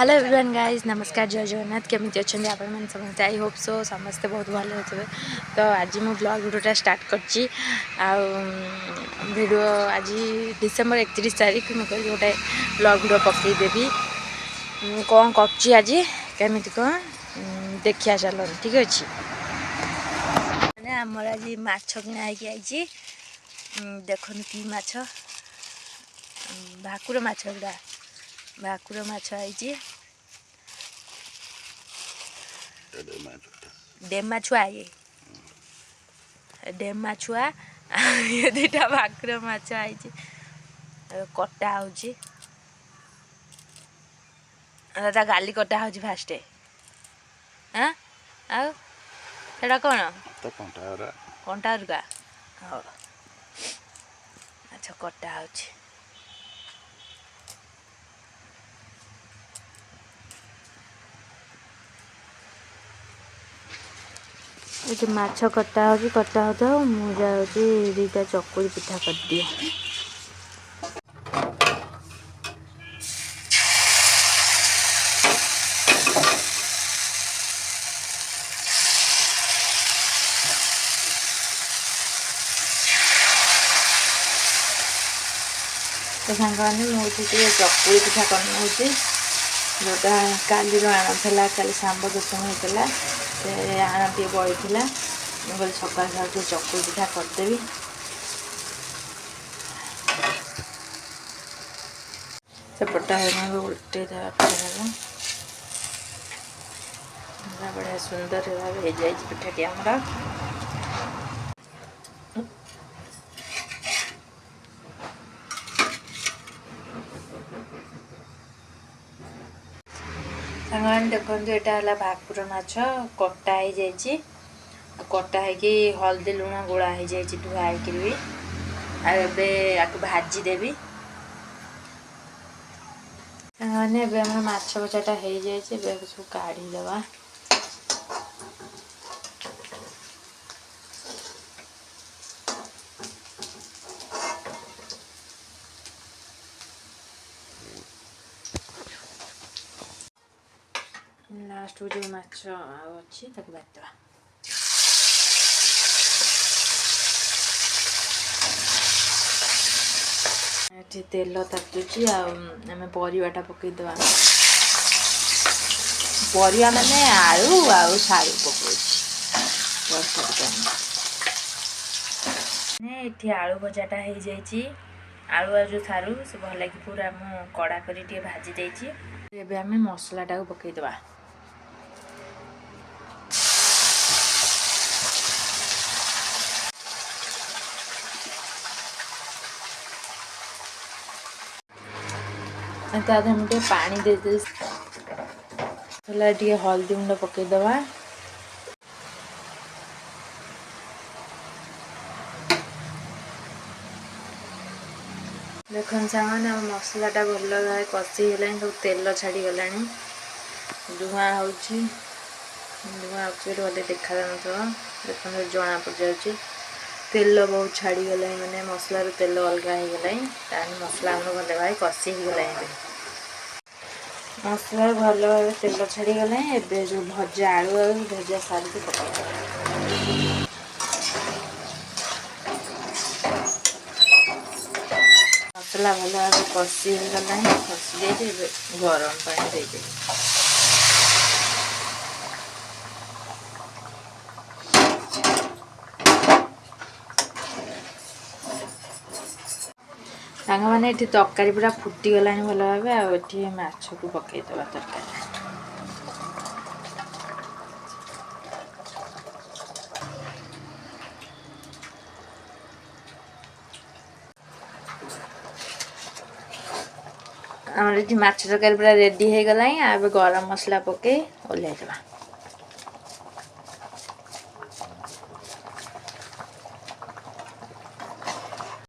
Hello everyone guys नमस्कार जय जगन्नाथ केमी अच्छा आप समझते आई होप सो समस्ते बहुत भल थे। तो आज मु ब्लॉग भिडियोटा स्टार्ट करची भिडियो आज डिसेम्बर 31 तारीख मुझे गोटे ब्लॉग भिडियो पकईदेवी कौन कर आज केमी कौन देखिया चलो ठीक अच्छे मैंने आमर आज माछ किना आई देखो कि माछ भाकुर माछ गुड़ा भाकुर माछ आई डेमा छुआ ये डेमा छुआ ये दुटा भाकुर माछ आई कटा होता गाली कटा हो फास्ट हाँ आउटा कौन कंटा रुका हाँ अच्छा कटा हो ये माछ कटा होता मुझे दुटा चकुरी पिठा कर दिए तो सांगने मुझे चकुरी पिठा कर जोटा काली आना काली सांब दशमी होता से आना टे बड़ी बोले सकाल सकाल चकुरी पिठा करदेवी सेपटा उल्टे बढ़िया सुंदर भाव हो जाए पिठाटी आमर सांग देखो यहाँ भाकुर माछ कटा हो जाए कटा है हल्दी लुण गोला हो जाए धुआकर भी आके भाजीदेवी मैंने माछ भजाटा हो जाए सब काढ़ीदे लास्ट जो माछ अच्छी बाटवा ये तेल तातुची आम परिवाटा पकईदे परिवा माने आलू आउ सारू पकड़ी आलू भजाटा हो जाए आलू आ जो सारू से भल लगे पूरा कड़ा कर भाजी देती आम मसलाटा पकईदे तादे मुझे पानी देते हल्दी गुंड पकईदे देखो सामान मसलाटा भल भाव कषि गला सब तेल छाड़ी गला धुआं हो भले देखा जान देखो जना पड़ जाऊँ तेल बहुत छाड़ी गला मैंने मसलार तेल अलग हो गला मसला भल भाव कषि गला मसला भल भाव तेल छाड़ी गला एबे जो भजा आलू आ भजा सारू पका मसला भल भाव कषि गला कषि जाए गरम पानी दे सांग मैंने ये तरकारी पूरा फुटीगला भल भाव आठी माछ को पकईदे तरकारी आमर ये माछ तरकारी पूरा रेडी हो गला गरम मसला पकई ओह्लैदे।